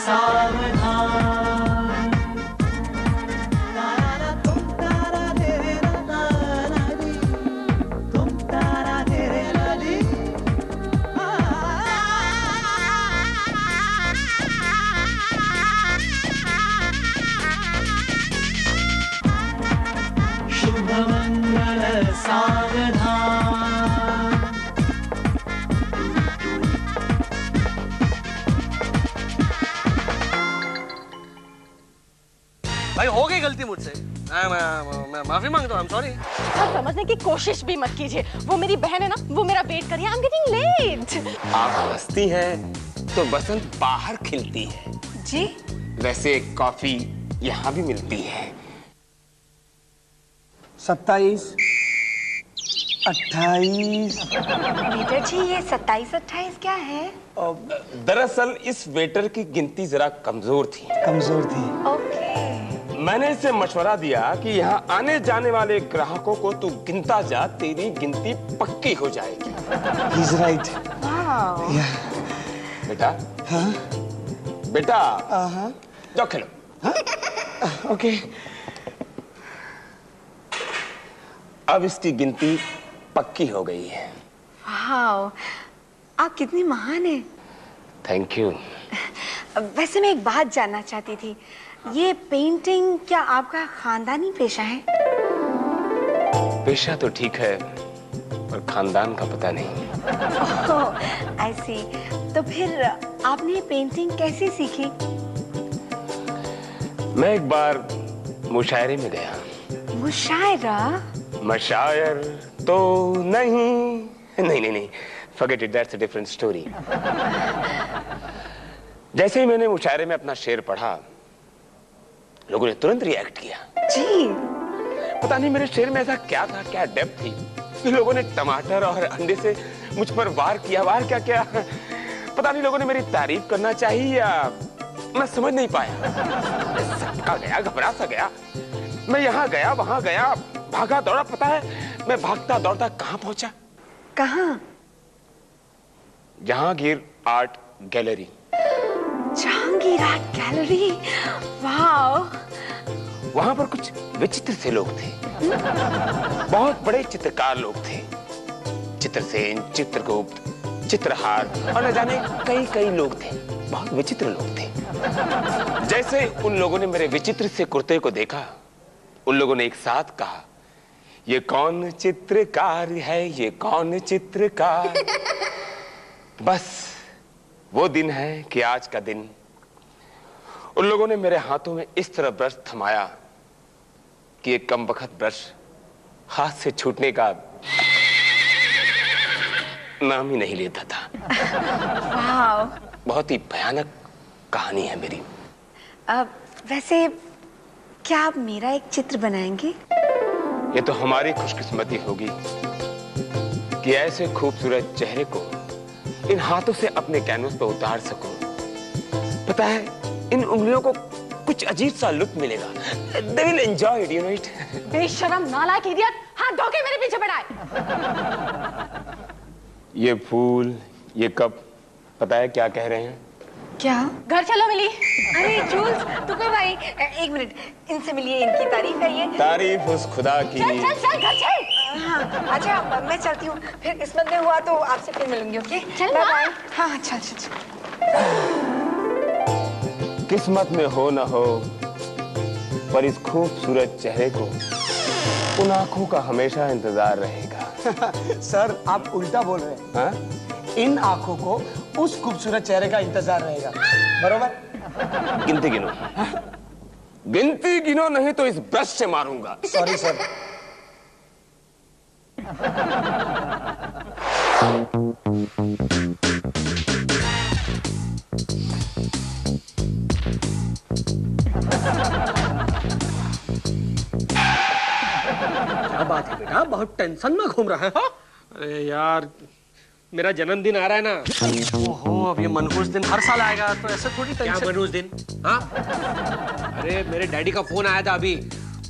सावधान। तुम तारा तेरे नदी, तुम तारा तेरे नदी। शुभ मंगल सावधान। भाई हो गई गलती मुझसे, मैं माफी मांगता हूँ, सॉरी। और समझने की कोशिश भी मत कीजिए, वो मेरी बहन है ना, वो मेरा वेट कर रही है। I am getting late. आप हंसती हैं तो बसंत बाहर खिलती है। जी वैसे कॉफी यहाँ भी मिलती है। 27, 28। वेटर जी, ये 27, 28 क्या है? दरअसल इस वेटर की गिनती जरा कमजोर थी। कमजोर थी। ओके। मैंने इसे मशवरा दिया कि यहाँ आने जाने वाले ग्राहकों को तू गिनता जा, तेरी गिनती पक्की हो जाएगी। He's right. वाओ। बेटा, हाँ? बेटा, हाँ? जाओ खेलो। ओके। अब इसकी गिनती पक्की हो गई है। वाओ, आप कितनी महान हैं। Thank you. वैसे मैं एक बात जानना चाहती थी, ये पेंटिंग क्या आपका खानदानी पेशा है? पेशा तो ठीक है, पर खानदान का पता नहीं। ओह, आई सी। तो फिर आपने ये पेंटिंग कैसे सीखी? मैं एक बार मुशायरे में गया। मुशायरा? मशायर तो नहीं, forget it, that's a different story। जैसे ही मैंने मुशायरे में अपना शेर पढ़ा, लोगों ने तुरंत रिएक्ट किया। जी। पता नहीं मेरे शेर में ऐसा क्या था, क्या डेप्थ थी कि लोगों ने टमाटर और अंडे से मुझ पर वार किया। वार क्या पता नहीं लोगों ने मेरी तारीफ करना चाहिए या मैं समझ नहीं पाया। मैं सटका गया, घबरा सा गया। मैं यहाँ गया, वहां गया, भागा दौड़ा। पता है मैं भागता दौड़ता कहाँ पहुंचा? कहाँ? Jahangir art gallery. Jahangir art gallery? Wow. वहां पर कुछ विचित्र से लोग थे। बहुत बड़े चित्रकार लोग थे। चित्रसेन, चित्रगुप्त, चित्रहार और न जाने कई लोग थे। बहुत विचित्र लोग थे। जैसे उन लोगों ने मेरे विचित्र से कुर्ते को देखा, उन लोगों ने एक साथ कहा, ये कौन चित्रकार है, ये कौन चित्रकार। बस वो दिन है कि आज का दिन। उन लोगों ने मेरे हाथों में इस तरह ब्रश थमाया कि एक कमबख्त ब्रश हाथ से छूटने का नाम ही नहीं लेता था। वाओ। बहुत ही भयानक कहानी है मेरी। वैसे क्या आप मेरा एक चित्र बनाएंगे? ये तो हमारी खुशकिस्मती होगी कि ऐसे खूबसूरत चेहरे को इन हाथों से अपने कैनवस पर उतार सको। पता है इन उंगलियों को कुछ अजीब सा लुत्फ मिलेगा। They will enjoy it, you know it। बेशरम, नालायक, इडियट, हाथ धो के मेरे पीछे पड़ा है। ये फूल, ये कप, पता है क्या कह रहे हैं? क्या? घर चलो मिली। अरे जूल्स, तुम भाई एक मिनट, इनसे मिलिए, इनकी तारीफ है ये। तारीफ उस खुदा की। चल घर चल। हाँ, अच्छा मैं चलती हूँ, फिर किस्मत में हुआ तो आपसे फिर मिलूंगी। ओके चल बाय ना। बाय। हाँ चल। किस्मत में हो न हो, पर इस खूबसूरत चेहरे को उन आंखों का हमेशा इंतजार रहेगा। सर आप उल्टा बोल रहे हैं। हाँ? इन आंखों को उस खूबसूरत चेहरे का इंतजार रहेगा। बरोबर? गिनती गिनो। गिनती गिनो, नहीं तो इस ब्रश से मारूंगा। Sorry sir. क्या बात है बेटा, बहुत टेंशन में घूम रहा है? हाँ? अरे यार मेरा जन्मदिन आ रहा है ना। ओहो, अब ये मनहूस दिन हर साल आएगा, तो ऐसे थोड़ी टेंशन। क्या मनहूस दिन? हाँ? अरे मेरे डैडी का फोन आया था अभी,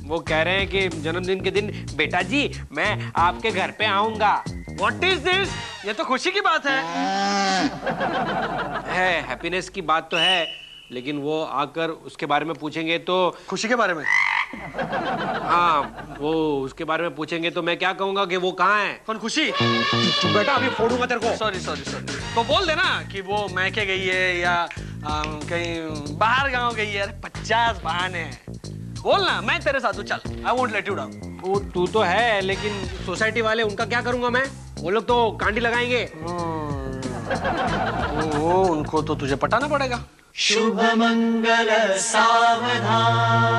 वो कह रहे हैं कि जन्मदिन के दिन बेटा जी मैं आपके घर पे आऊंगा। What is this? ये तो खुशी की बात है, हैप्पीनेस की बात तो है, लेकिन वो आकर उसके बारे में पूछेंगे तो खुशी के बारे में? हाँ, वो उसके बारे में पूछेंगे तो मैं क्या कहूंगा कि वो कहाँ है? कौन खुशी? बेटा अभी फोड़ूंगा तेरे को। Sorry sorry sorry. तो बोल देना कि वो मैके गई है या कहीं बाहर गांव गई है। 50 बहाने हैं। बोलना, मैं तेरे साथ हूँ, चल। I won't let you down. वो तू तो है, लेकिन सोसाइटी वाले उनका क्या करूंगा मैं? वो लोग तो कांडी लगाएंगे। वो उनको तो तुझे पटाना पड़ेगा। शुभ मंगल सावधान।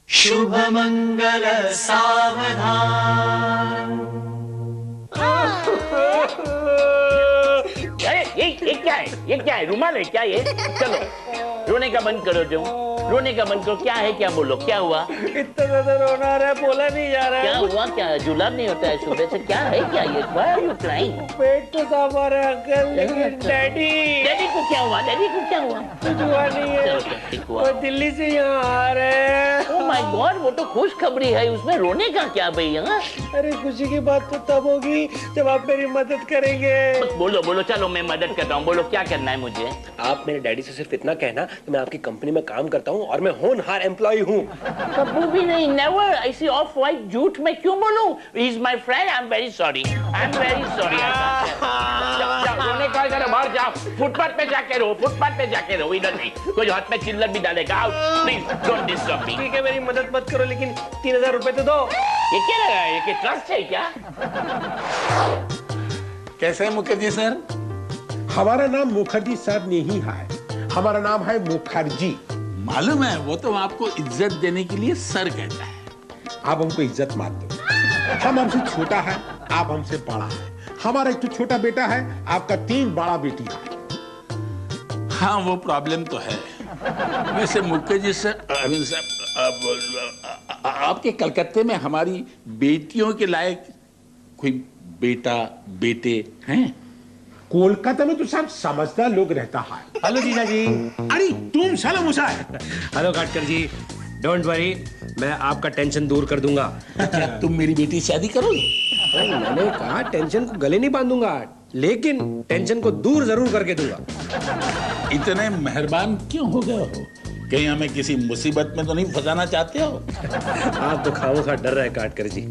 शुभ मंगल सावधान। अरे ये क्या है? ये क्या है? रुमाल है क्या ये? चलो रोने का बंद करो तुम, रोने का बंद करो। क्या है? क्या बोलो, क्या हुआ? इतना ज्यादा रोना आ रहा है, बोला नहीं जा रहा है। क्या हुआ? क्या जुलाब नहीं होता है सुबह से? क्या है क्या ये? Why are you crying? पेट तो साफ आ रहा है अंकल, लेकिन डैडी को क्या हुआ? डैडी को क्या हुआ? कुछ हुआ नहीं है। चलो ठीक हुआ। वो दिल्ली से यहाँ आ रहे हैं। Oh my God, वो तो खुशखबरी है, उसमें रोने का क्या भैया? अरे खुशी की बात तो तब होगी जब आप मेरी मदद करेंगे। बोलो बोलो, चलो मैं मदद करता हूँ। बोलो क्या करना है मुझे? आप मेरे डैडी से सिर्फ इतना कहना कि मैं आपकी कंपनी में काम करता हूँ और मैं होनहार एम्प्लॉय हूँ। कभी भी नहीं, नेवर। ऐसी ऑफ वाइट झूठ मैं क्यों बोलूं? He is my friend. I'm very sorry. I'm very sorry. रोने का जरा बाहर जाओ, फुटपाथ पे जाके रहो, फुटपाथ पे जाके रहो, इधर नहीं। कोई हाथ में चिल्लर भी डालेगा। Out, please don't disturb me. ठीक है, मेरी मदद मत करो, लेकिन 3000 रुपए तो दो। ये क्या लगा है? ये ट्रस्ट है क्या? कैसे है मुखर्जी सर? हमारा नाम मुखर्जी सर नहीं है, हमारा नाम है मुखर्जी। मालूम है, वो तो आपको इज्जत देने के लिए सर कहता है। आप हमको इज्जत मत दो। हम हमसे छोटा है, आप हमसे बड़ा है। हमारा एक तो छोटा बेटा है, आपका 3 बड़ा बेटी है। हाँ वो प्रॉब्लम तो है। वैसे मुखर्जी सर, आपके कलकत्ते में हमारी बेटियों के लायक कोई बेटा बेटे हैं? कोलकाता में तो सब समझदार लोग रहता है। हेलो जीजा जी। अरे तुम साला मुसाए। हेलो काटकर जी, डोंट वरी, मैं आपका टेंशन दूर कर दूंगा। क्या तुम मेरी बेटी से शादी करोगे? मैंने कहा टेंशन को गले नहीं बांधूंगा, लेकिन टेंशन को दूर जरूर करके दूंगा। इतने मेहरबान क्यों हो गए हो? कहीं हमें किसी मुसीबत में तो नहीं फंसाना चाहते हो? आप तो खामोखा डर रहे काटकर जी।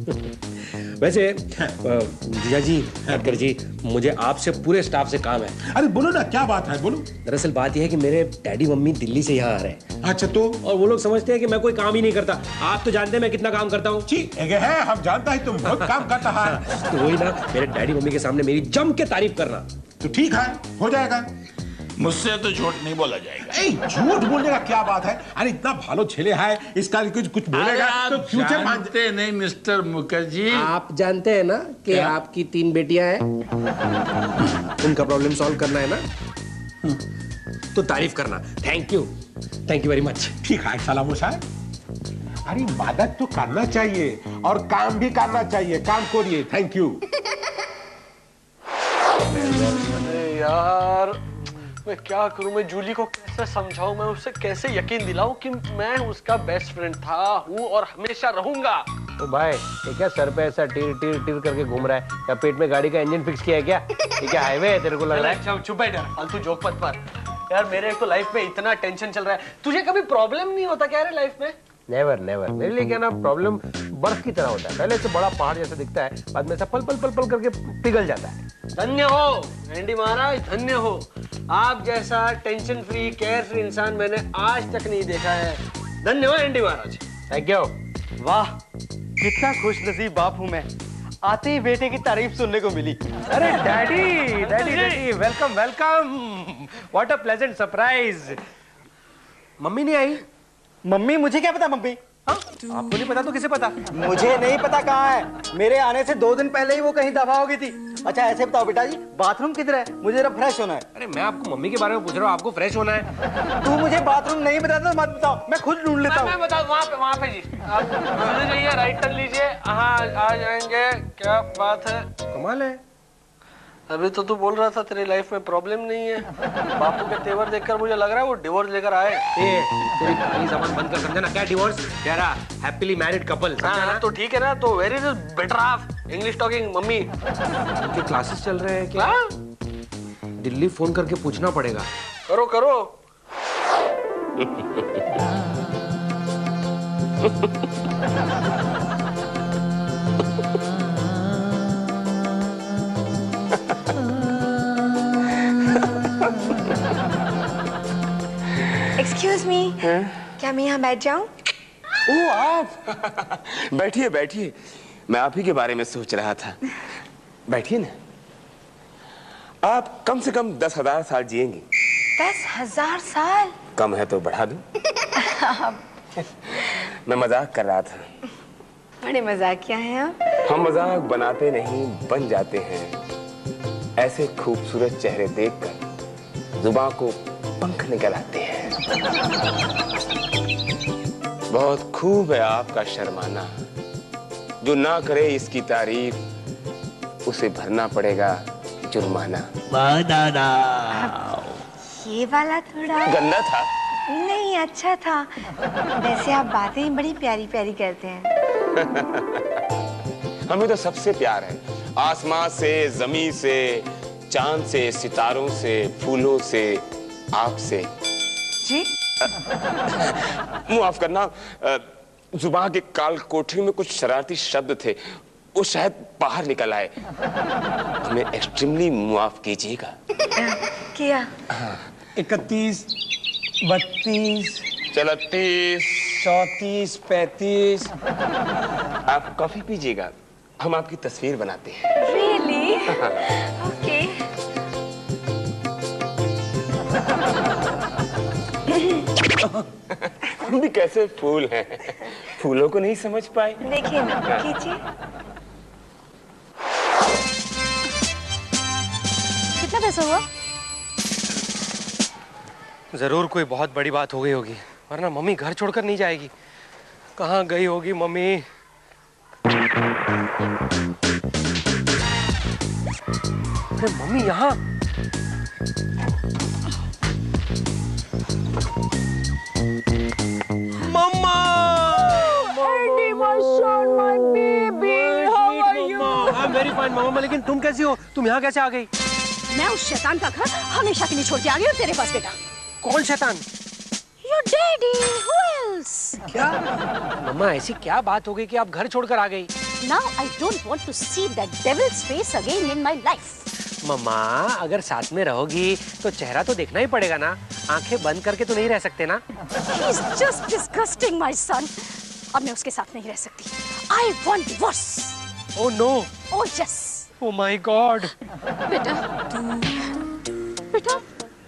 वैसे जीजा जी, काटकर जी, मुझे आपसे पूरे स्टाफ से काम है। अरे बोलो ना, क्या बात है, बोलो। दरअसल बात यह है कि मेरे डैडी मम्मी दिल्ली से यहाँ आ रहे हैं। अच्छा तो? और वो लोग समझते हैं कि मैं कोई काम ही नहीं करता। आप तो जानते हैं मैं कितना काम करता हूँ। ठीक है, हम जानता है तुम बहुत काम करता है। तो वही ना, मेरे डैडी मम्मी के सामने मेरी जम के तारीफ करना। तो ठीक है, हो जाएगा। मुझसे तो झूठ नहीं बोला जाएगा। झूठ बोलने का क्या बात है? अरे इतना भालो छेले है, इसका कुछ बोलेगा तो फ्यूचर जानते नहीं मिस्टर मुखर्जी। आप जानते हैं ना कि आपकी 3 बेटियां हैं, उनका प्रॉब्लम सॉल्व करना है ना, तो तारीफ करना। Thank you very much. ठीक है सलाम साहब। अरे मदद तो करना चाहिए और काम भी करना चाहिए, काम करिए। Thank you. अरे यार, मैं क्या करूं? मैं जूली को कैसे समझाऊं? मैं उससे कैसे यकीन दिलाऊं कि मैं उसका बेस्ट फ्रेंड था, हूं और हमेशा रहूंगा? तो भाई ये क्या सर पे ऐसा टीर टीर टीर करके घूम रहा है? क्या पेट में गाड़ी का इंजन फिक्स किया है क्या? ये क्या हाईवे है तेरे को लग रहा है? अच्छा चुप बैठ यार, फालतू जोक मत मार यार। मेरे तो लाइफ में इतना टेंशन चल रहा है, तुझे कभी प्रॉब्लम नहीं होता क्या रे लाइफ में? Never never. मेरे लिए क्या ना, प्रॉब्लम बर्फ की तरह होता है। पहले से बड़ा पहाड़ जैसा दिखता है, बाद में ऐसा पल पल पल पल करके पिघल जाता है। धन्य हो एंडी महाराज, धन्य हो। आप जैसा टेंशन फ्री केयर फ्री इंसान मैंने आज तक नहीं देखा है। धन्य हो एंडी महाराज। Thank you. वाह कितना खुश नसीब बाप हूँ मैं, आते ही बेटे की तारीफ सुनने को मिली। अरे daddy daddy daddy, welcome welcome, what a pleasant surprise. Mummy नहीं आई? मम्मी? मुझे क्या पता मम्मी। आपको नहीं पता तो किसे पता? मुझे नहीं पता कहाँ है, मेरे आने से 2 दिन पहले ही वो कहीं दफा हो गई थी। अच्छा ऐसे बताओ बेटा जी, बाथरूम किधर है? मुझे जरा फ्रेश होना है। अरे मैं आपको मम्मी के बारे में पूछ रहा हूँ, आपको फ्रेश होना है। तू मुझे बाथरूम नहीं बताता तो मत बताओ, मैं खुद ढूंढ लेता हूँ। मैं बताऊँ वहाँ पे जी। आप सीधे जाइए, राइट टर्न लीजिए, हाँ आ जाएंगे। क्या बात है, कमाल है। अभी तो तू बोल रहा था तेरी लाइफ में प्रॉब्लम नहीं है। बापू के तेवर देखकर मुझे लग रहा है वो डिवोर्स लेकर आए। तेरी खाली जबान बंद कर, समझा ना? क्या डिवोर्स? यारा हैप्पीली मैरिड कपल, समझा ना? तो ठीक है ना, तो where is better half English talking mummy. उनके क्लासेस चल रहे हैं क्या? दिल्ली फोन करके पूछना पड़ेगा। करो करो। एक्सक्यूज मी, क्या मैं यहाँ बैठ जाऊँ? ओह आप बैठिए बैठिए, मैं आप ही के बारे में सोच रहा था। बैठिए ना। आप कम से कम 10,000 साल जिएंगी। 10,000 साल? कम है तो बढ़ा दूं? मैं मजाक कर रहा था। बड़े मजाकिया हैं आप। हम मजाक बनाते नहीं, बन जाते हैं। ऐसे खूबसूरत चेहरे देखकर जुबान को पंख निकल आते हैं। बहुत खूब है आपका शर्माना, जो ना करे इसकी तारीफ उसे भरना पड़ेगा जुर्माना। ये वाला थोड़ा गंदा था। नहीं, अच्छा था। वैसे आप बातें बड़ी प्यारी प्यारी करते हैं। हमें तो सबसे प्यार है, आसमान से, जमीन से, चांद से, सितारों से, फूलों से, आपसे। जी? माफ करना, जुबान के काल कोठरी में कुछ शरारती शब्द थे, वो शायद बाहर निकल आए। हमें एक्सट्रीमली माफ कीजिएगा। किया। 31, 32, 34, 34, 35। आप कॉफी पीजिएगा, हम आपकी तस्वीर बनाते हैं। Really? Okay. हम भी कैसे फूल हैं, फूलों को नहीं समझ पाए। देखिए ना, कीजिए। कितना पैसा हुआ? जरूर कोई बहुत बड़ी बात हो गई होगी, वरना मम्मी घर छोड़कर नहीं जाएगी। कहाँ गई होगी मम्मी? अरे मम्मी यहाँ। मम्मा! I'm very fine मम्मा, लेकिन तुम कैसी हो? तुम यहाँ कैसे आ गई? मैं उस शैतान का घर हमेशा के लिए छोड़ के आ गई हूँ तेरे पास बेटा। कौन शैतान? Your daddy, who else? क्या? मम्मा ऐसी क्या बात हो गई कि आप घर छोड़कर आ गई? Now I don't want to see that devil's face again in my life. मम्मा अगर साथ में रहोगी तो चेहरा तो देखना ही पड़ेगा ना, आंखें बंद करके तो नहीं रह सकते ना। He's just disgusting, my son. अब मैं उसके साथ नहीं रह सकती। I want divorce. Oh no. Oh yes. Oh my God. बेटा,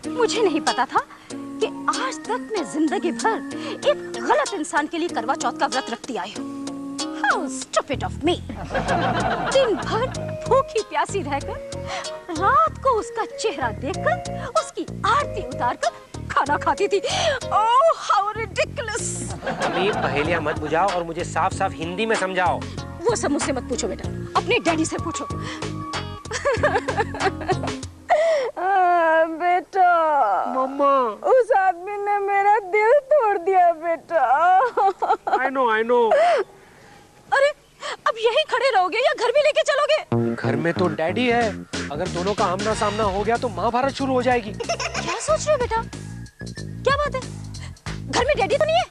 मुझे नहीं पता था कि आज तक मैं जिंदगी भर एक गलत इंसान के लिए करवा चौथ का व्रत रखती आई हूँ। How stupid of me. दिन भर भूखी प्यासी रहकर रात को उसका चेहरा देखकर उसकी आरती उतारकर खाना खाती थी। Oh, how ridiculous. मम्मी पहेलियां मत बुझाओ और मुझे साफ साफ हिंदी में समझाओ। वो सब मुझसे मत पूछो बेटा, अपने डैडी से पूछो। बेटा, मम्मा, उस आदमी ने मेरा दिल तोड़ दिया बेटा। I know. अरे घर में तो डैडी है, अगर दोनों का आमना सामना हो गया तो महाभारत शुरू हो जाएगी। क्या सोच रहे हो बेटा? क्या बात है? घर में डैडी तो नहीं है?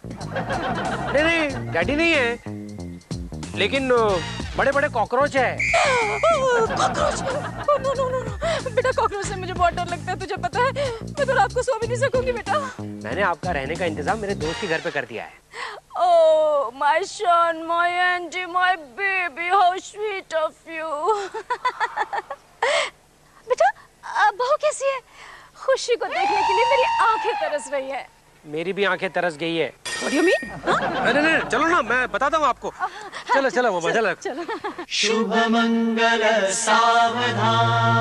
नहीं, डैडी नहीं है, लेकिन बड़े बड़े कॉकरोच है। Cockroach? No no no no बेटा, कॉकरोच से मुझे बहुत डर लगता है, तुझे पता है। मैं तो रात को सो भी नहीं सकूंगी बेटा। मैंने आपका रहने का इंतजाम मेरे दोस्त के घर पे कर दिया है। Oh, my son, my Andy, my baby, how sweet of you. बेटा, बहू कैसी है? खुशी को देखने के लिए मेरी आंखें तरस रही है। मेरी भी आंखें तरस गई है। What do you mean? नहीं, चलो ना, मैं बताता हूँ आपको। चलो वो चलो। शुभ मंगल सावधान।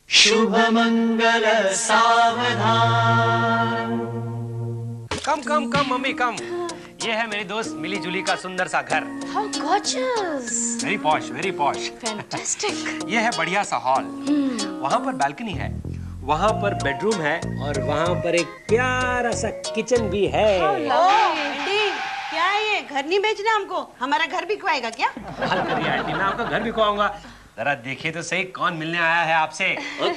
शुभ मंगल सावधान। कम मम्मी कम। ये है मेरी दोस्त मिली जुली का सुंदर सा घर। How gorgeous! Very posh. Fantastic. ये है बढ़िया सा हॉल। वहाँ पर बालकनी है, वहाँ पर बेडरूम है और वहाँ पर एक प्यारा सा किचन भी है। आंटी, क्या है ये? घर नहीं बेचना हमको, हमारा घर बिकवाएगा क्या? हाल करिए आंटी, मैं आपका घर बिकवाऊंगा। जरा देखिए तो सही कौन मिलने आया है आपसे।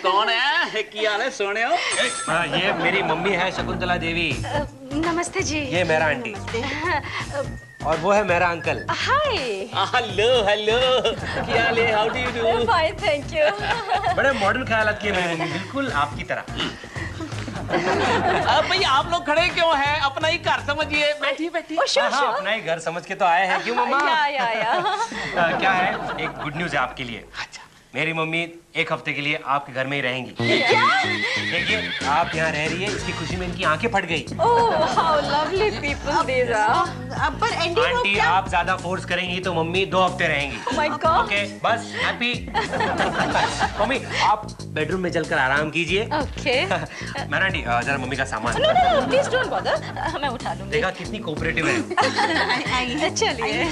कौन है? क्या है सोने हो? ये मेरी मम्मी है शकुंतला देवी। नमस्ते जी। ये मेरा आंटी। और वो है मेरा अंकल। हाय। हेलो क्या हाल है? How do you do? Fine, thank you. बड़े मॉडर्न ख्यालात किए मेरी मम्मी, बिल्कुल आपकी तरह। अब भाई आप लोग खड़े क्यों हैं? अपना ही घर समझिए। बैठिए। हाँ, अपना ही घर समझ के तो आए हैं। क्यों मम्मा? या। क्या है, एक गुड न्यूज है आपके लिए। अच्छा। मेरी मम्मी एक हफ्ते के लिए आपके घर में ही रहेंगी। देखिए, आप यहाँ रह रही है, इसकी खुशी में इनकी आंखें फट गई। Oh, how lovely people these are. पर आंटी, आप ज्यादा फोर्स करेंगी तो मम्मी 2 हफ्ते रहेंगी। Oh my God. ओके, बस हैप्पी। मम्मी, आप बेडरूम में चलकर आराम कीजिए। Okay. मैंने आंटी, जरा मम्मी का सामान। No, please don't bother. मैं उठा लूंगी। देखा कितनी कोऑपरेटिव है। चलिए।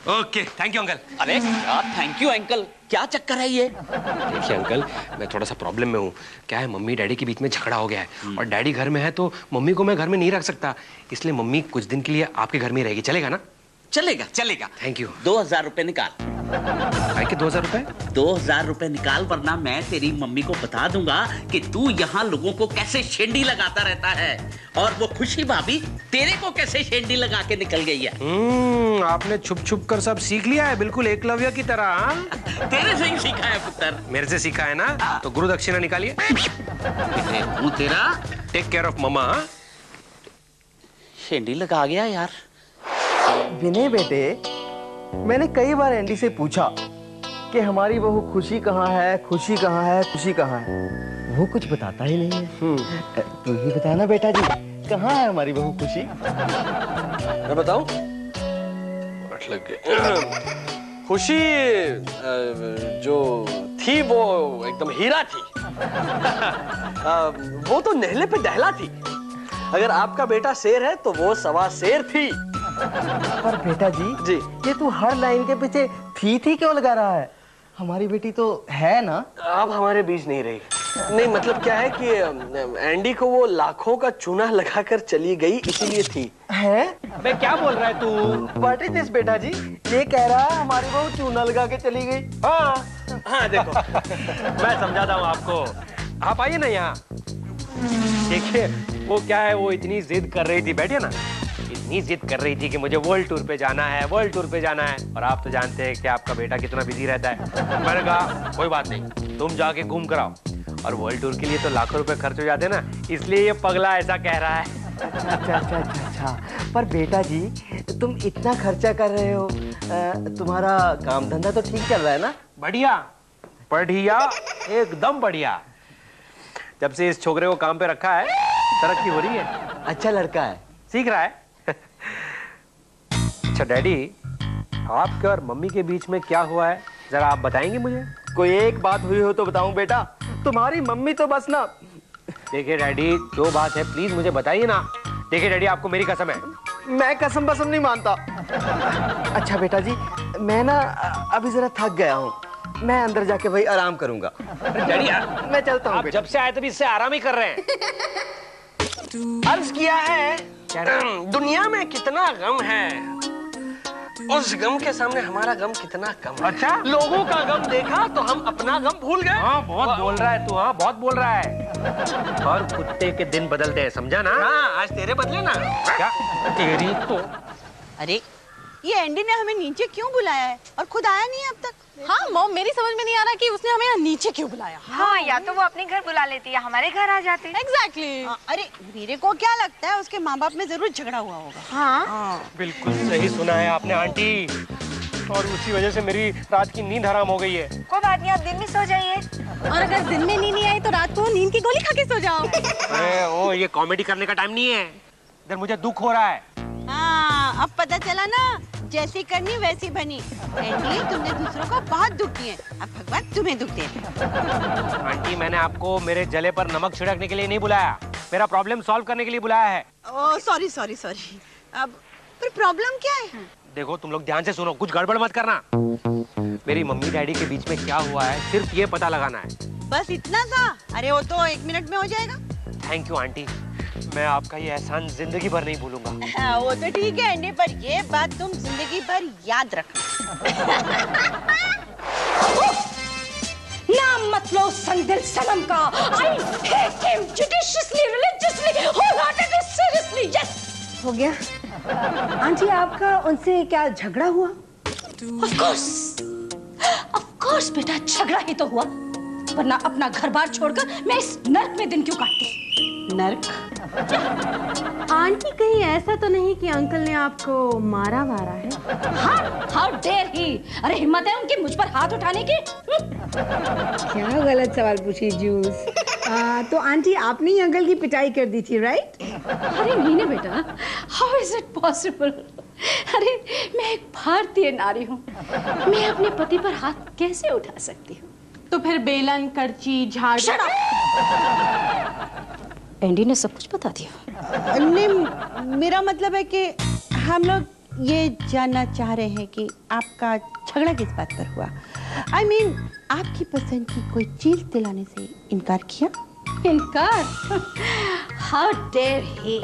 Okay, thank you uncle. अरे थैंक यू अंकल, क्या चक्कर है ये? देखिए अंकल, मैं थोड़ा सा प्रॉब्लम में हूँ। क्या है, मम्मी डैडी के बीच में झगड़ा हो गया है और डैडी घर में है तो मम्मी को मैं घर में नहीं रख सकता, इसलिए मम्मी कुछ दिन के लिए आपके घर में रहेगी। चलेगा ना? चलेगा। Thank you. 2000 रुपए निकाल। के 2000 रुपए? 2000 रुपए निकाल, वरना मैं तेरी मम्मी को बता दूंगा कि तू यहाँ लोगों को कैसे शेंडी लगाता रहता है और वो खुशी भाभी तेरे को कैसे शेंडी लगा के निकल गई है। आपने छुप कर सब सीख लिया है, बिल्कुल एकलव्य की तरह। तेरे से ही सीखा है पुत्र। मेरे से सीखा है ना? तो गुरु दक्षिणा निकालिए। तू तेरा टेक केयर ऑफ मम्मा। शेंडी लगा गया यार। विनय बेटे, मैंने कई बार एंडी से पूछा कि हमारी बहू खुशी कहाँ है, खुशी कहाँ है। वो कुछ बताता ही नहीं है। तू ही बताना बेटा जी, कहाँ है हमारी बहू खुशी? मैं बताऊं? खुशी जो थी वो एकदम हीरा थी। वो तो नहले पे दहला थी। अगर आपका बेटा शेर है तो वो सवा शेर थी। पर बेटा जी, ये तू हर लाइन के पीछे थी क्यों लगा रहा है? हमारी बेटी तो है ना? अब हमारे बीच नहीं रही। नहीं, मतलब क्या है कि एंडी को वो लाखों का चूना लगाकर चली गई, इसीलिए थी। है? अबे क्या बोल रहा है तू? व्हाट इज दिस बेटा जी? ये कह रहा है हमारी बहू चूना लगा के चली गई। हाँ देखो, मैं समझाता हूँ आपको। आप आइए ना यहाँ। देखिए, वो क्या है, वो इतनी जिद कर रही थी, बैठे ना, इतनी जिद कर रही थी कि मुझे वर्ल्ड टूर पे जाना है, वर्ल्ड टूर पे जाना है। और आप तो जानते हैं कि आपका बेटा कितना बिजी रहता है। मैंने कहा कोई बात नहीं, तुम जाके घूम कर आओ। और वर्ल्ड टूर के लिए तो लाखों रुपए खर्च हो जाते हैं ना, इसलिए ये पगला ऐसा कह रहा है। अच्छा। पर बेटा जी, तुम इतना खर्चा कर रहे हो, तुम्हारा काम धंधा तो ठीक चल रहा है ना? बढ़िया बढ़िया, एकदम बढ़िया। जब से इस छोकरे को काम पे रखा है, तरक्की हो रही है। अच्छा लड़का है, सीख रहा है। अच्छा डैडी, आपके और मम्मी के बीच में क्या हुआ है, जरा आप बताएंगे मुझे? कोई एक बात हुई हो तो बताऊं बेटा? तुम्हारी मम्मी तो बस ना। देखिए डैडी, जो बात है प्लीज मुझे बताइए ना। देखिए डैडी, आपको मेरी कसम है। मैं कसम बसम नहीं मानता। अच्छा बेटा जी, मैं ना अभी जरा थक गया हूँ, मैं अंदर जाके भाई आराम करूंगा। डैडी मैं चलता हूँ। आप जब से आए तभी इससे आराम ही कर रहे हैं। अर्ज किया है, दुनिया में कितना गम है, उस गम के सामने हमारा गम कितना कम है। अच्छा, लोगों का गम देखा तो हम अपना गम भूल गए। हाँ बहुत बोल रहा है तू, हाँ बहुत बोल रहा है। और कुत्ते के दिन बदलते हैं, समझा ना? हाँ, आज तेरे बदले ना। क्या तेरी तो। अरे ये एंडी ने हमें नीचे क्यों बुलाया है और खुद आया नहीं अब तक? हाँ मॉम, मेरी समझ में नहीं आ रहा कि उसने हमें यहाँ नीचे क्यों बुलाया। हाँ, या तो वो अपने घर बुला लेती या हमारे घर आ जाते। एग्जैक्टली। अरे मेरे को क्या लगता है उसके माँ बाप में जरूर झगड़ा हुआ होगा। हाँ, बिल्कुल सही सुना है आपने आंटी, और उसी वजह से मेरी रात की नींद हराम हो गई है। कोई बात नहीं, आप दिन में सो जाइए। और अगर दिन में नींद नहीं आई तो रात को नींद की गोली खा के सो जाओ। अरे ओ, ये कॉमेडी करने का टाइम नहीं है, इधर मुझे दुख हो रहा है। हाँ, अब पता चला ना, जैसी करनी वैसी बनी। एंडी, तुमने दूसरों को बहुत दुख दिए, अब भगवान तुम्हें दुख दे। आंटी, मैंने आपको मेरे जले पर नमक छिड़कने के लिए नहीं बुलाया, मेरा प्रॉब्लम सॉल्व करने के लिए बुलाया है। Oh sorry. अब पर प्रॉब्लम क्या है? देखो तुम लोग ध्यान से सुनो, कुछ गड़बड़ मत करना। मेरी मम्मी डैडी के बीच में क्या हुआ है, सिर्फ ये पता लगाना है। बस इतना सा? अरे वो तो 1 मिनट में हो जाएगा। थैंक यू आंटी, मैं आपका ये एहसान जिंदगी भर नहीं भूलूंगा। हाँ, वो तो ठीक है एंडी, पर ये बात तुम जिंदगी भर याद रखना। नाम मत लो संदिल सनम का। I hate him judiciously, religiously, wholeheartedly, seriously, yes. हो गया। आंटी, आपका उनसे क्या झगड़ा हुआ? Of course बेटा, झगड़ा ही तो हुआ, वरना अपना घर बार छोड़कर मैं इस नर्क में दिन क्यों काटती? नर्क? आंटी, कहीं ऐसा तो नहीं कि अंकल ने आपको मारा है? हाँ, how dare he? अरे हिम्मत है उनकी मुझ पर हाथ उठाने की? क्या गलत सवाल पूछी जूस। तो आंटी, आपने ही अंकल की पिटाई कर दी थी, राइट? अरे नहीं बेटा, how is it possible? अरे मैं एक भारतीय नारी हूँ, मैं अपने पति पर हाथ कैसे उठा सकती हूँ? तो फिर बेलन, करची, झाड़ू। एंडी ने सब कुछ बता दिया। नहीं, मेरा मतलब है कि हम लोग ये जानना चाह रहे हैं कि आपका झगड़ा किस बात पर हुआ। I mean, आपकी पसंद की कोई चीज दिलाने से इनकार किया? इनकार? How dare he?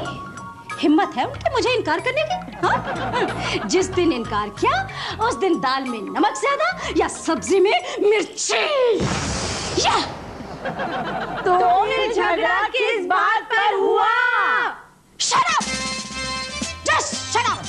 हिम्मत है उनके मुझे इनकार करने की? हाँ? जिस दिन इनकार किया, उस दिन दाल में नमक ज्यादा या सब्जी में मिर्ची। या तो फिर झगड़ा किस बात पर हुआ? Shut up! Just shut up!